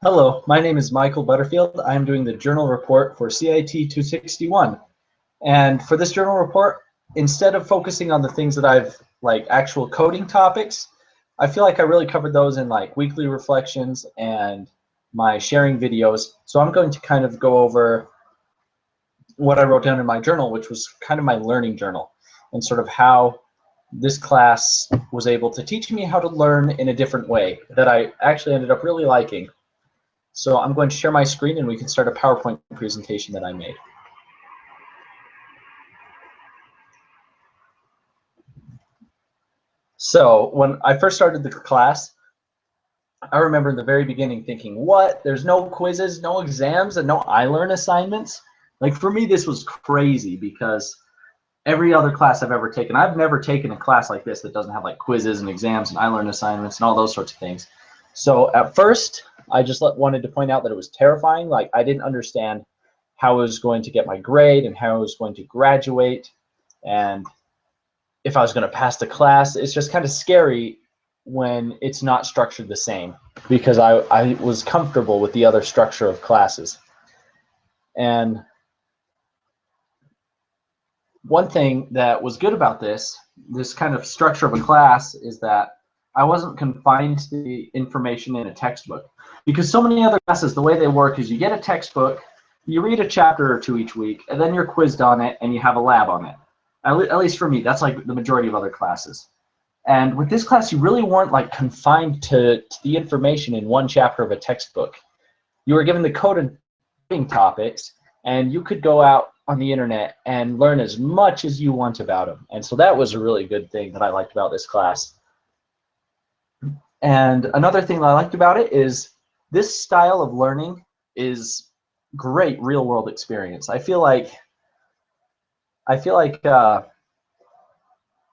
Hello, my name is Michael Butterfield. I'm doing the journal report for CIT261. And for this journal report, instead of focusing on the things that I've like actual coding topics, I feel like I really covered those in like weekly reflections and my sharing videos. So I'm going to kind of go over what I wrote down in my journal, which was kind of my learning journal, and sort of how this class was able to teach me how to learn in a different way that I actually ended up really liking. So I'm going to share my screen and we can start a PowerPoint presentation that I made. So when I first started the class, I remember in the very beginning thinking, what? There's no quizzes, no exams, and no iLearn assignments? Like for me, this was crazy because every other class I've ever taken, I've never taken a class like this that doesn't have like quizzes and exams and iLearn assignments and all those sorts of things. So at first, I just wanted to point out that it was terrifying. Like I didn't understand how I was going to get my grade and how I was going to graduate and if I was going to pass the class. It's just kind of scary when it's not structured the same because I was comfortable with the other structure of classes. And one thing that was good about this kind of structure of a class is that I wasn't confined to the information in a textbook. Because so many other classes, the way they work is you get a textbook, you read a chapter or two each week, and then you're quizzed on it and you have a lab on it. At least for me, that's like the majority of other classes. And with this class, you really weren't like confined to the information in one chapter of a textbook. You were given the coding topics, and you could go out on the internet and learn as much as you want about them. And so that was a really good thing that I liked about this class. And another thing that I liked about it is this style of learning is great real world experience. I feel like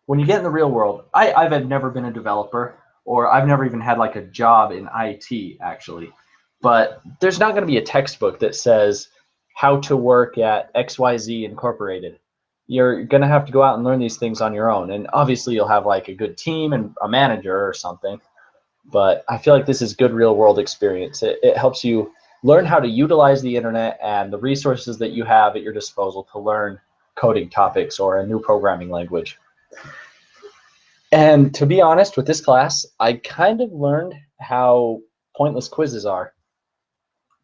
when you get in the real world, I've never been a developer, or I've never even had like a job in IT actually, but there's not going to be a textbook that says how to work at XYZ Incorporated. You're going to have to go out and learn these things on your own, and obviously you'll have like a good team and a manager or something, but I feel like this is good real world experience. It helps you learn how to utilize the internet and the resources that you have at your disposal to learn coding topics or a new programming language. And to be honest, with this class, I kind of learned how pointless quizzes are.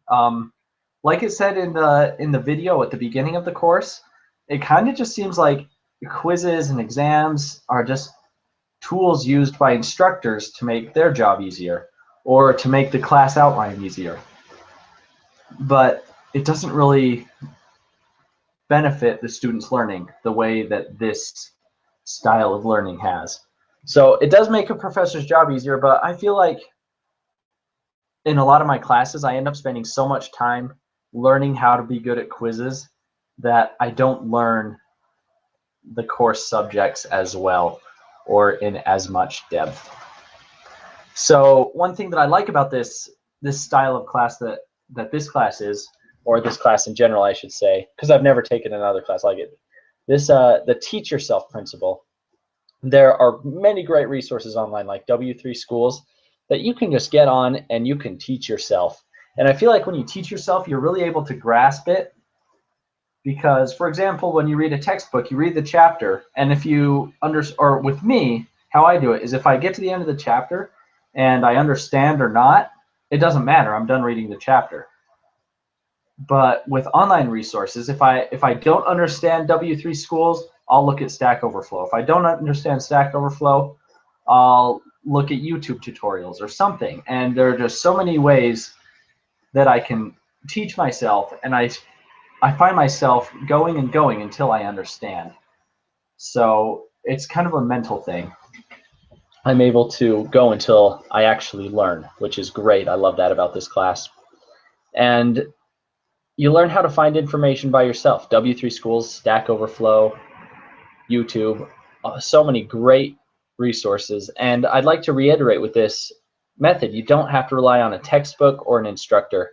Like it said in the video at the beginning of the course, it kind of just seems like quizzes and exams are just tools used by instructors to make their job easier or to make the class outline easier. But it doesn't really benefit the students' learning the way that this style of learning has. So it does make a professor's job easier, but I feel like in a lot of my classes, I end up spending so much time learning how to be good at quizzes that I don't learn the course subjects as well or in as much depth. So one thing that I like about this style of class that this class is, or this class in general, I should say, because I've never taken another class like it, the teach yourself principle. There are many great resources online like W3 Schools that you can just get on and you can teach yourself. And I feel like when you teach yourself, you're really able to grasp it because, for example, when you read a textbook, you read the chapter, and if you or with me, how I do it is if I get to the end of the chapter and I understand or not, it doesn't matter. I'm done reading the chapter. But with online resources, if I don't understand W3 Schools, I'll look at Stack Overflow. If I don't understand Stack Overflow, I'll look at YouTube tutorials or something. And there are just so many ways that I can teach myself, and I find myself going and going until I understand. So it's kind of a mental thing. I'm able to go until I actually learn, which is great. I love that about this class. And you learn how to find information by yourself. W3 Schools, Stack Overflow, YouTube, so many great resources. And I'd like to reiterate with this method, you don't have to rely on a textbook or an instructor.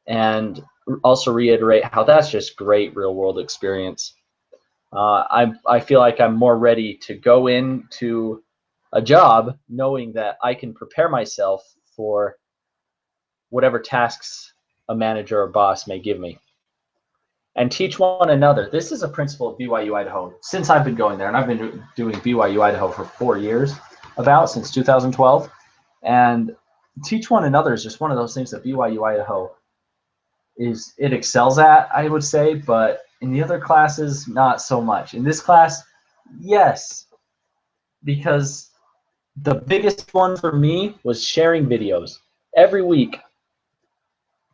And also reiterate how that's just great real world experience. I feel like I'm more ready to go into a job knowing that I can prepare myself for whatever tasks a manager or boss may give me. And teach one another. This is a principle of BYU Idaho since I've been going there, and I've been doing BYU Idaho for 4 years, since 2012. And teach one another is just one of those things that BYU Idaho it excels at, I would say, but in the other classes, not so much. In this class, yes, because the biggest one for me was sharing videos. Every week,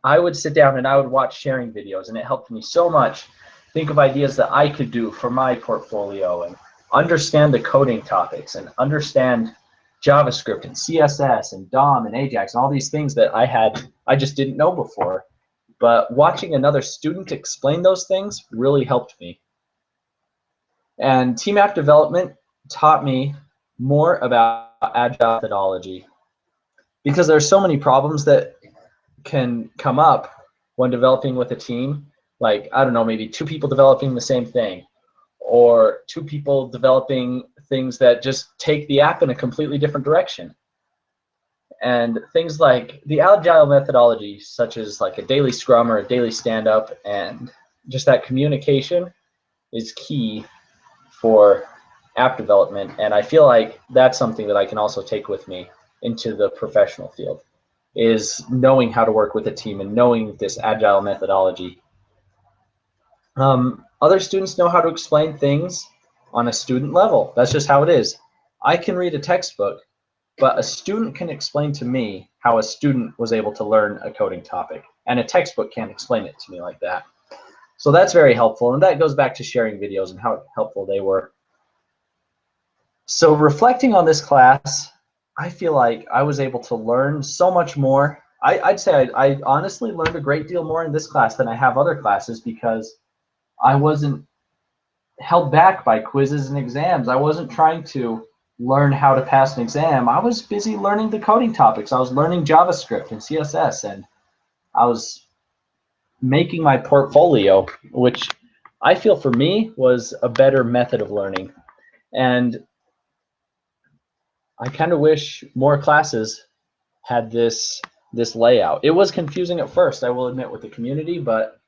I would sit down and I would watch sharing videos, and it helped me so much think of ideas that I could do for my portfolio and understand the coding topics and understand JavaScript and CSS and DOM and Ajax and all these things that I just didn't know before. But watching another student explain those things really helped me. And team app development taught me more about agile methodology, because there are so many problems that can come up when developing with a team. Like, I don't know, maybe two people developing the same thing, or two people developing things that just take the app in a completely different direction. And things like the agile methodology, such as like a daily scrum or a daily stand-up, and just that communication is key for app development. And I feel like that's something that I can also take with me into the professional field, is knowing how to work with a team and knowing this agile methodology. Other students know how to explain things on a student level. That's just how it is. I can read a textbook, but a student can explain to me how a student was able to learn a coding topic, and a textbook can't explain it to me like that. So that's very helpful, and that goes back to sharing videos and how helpful they were. So reflecting on this class, I feel like I was able to learn so much more. I'd say I honestly learned a great deal more in this class than I have other classes, because I wasn't held back by quizzes and exams. I wasn't trying to learn how to pass an exam. I was busy learning the coding topics. I was learning JavaScript and CSS, and I was making my portfolio, which I feel for me was a better method of learning. And I kind of wish more classes had this layout. It was confusing at first, I will admit, with the community, but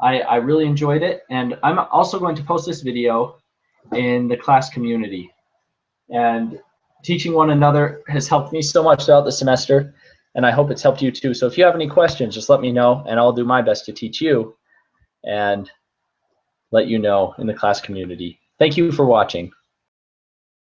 I really enjoyed it. And I'm also going to post this video in the class community. And teaching one another has helped me so much throughout the semester, and I hope it's helped you too. So if you have any questions, just let me know, and I'll do my best to teach you and let you know in the class community. Thank you for watching.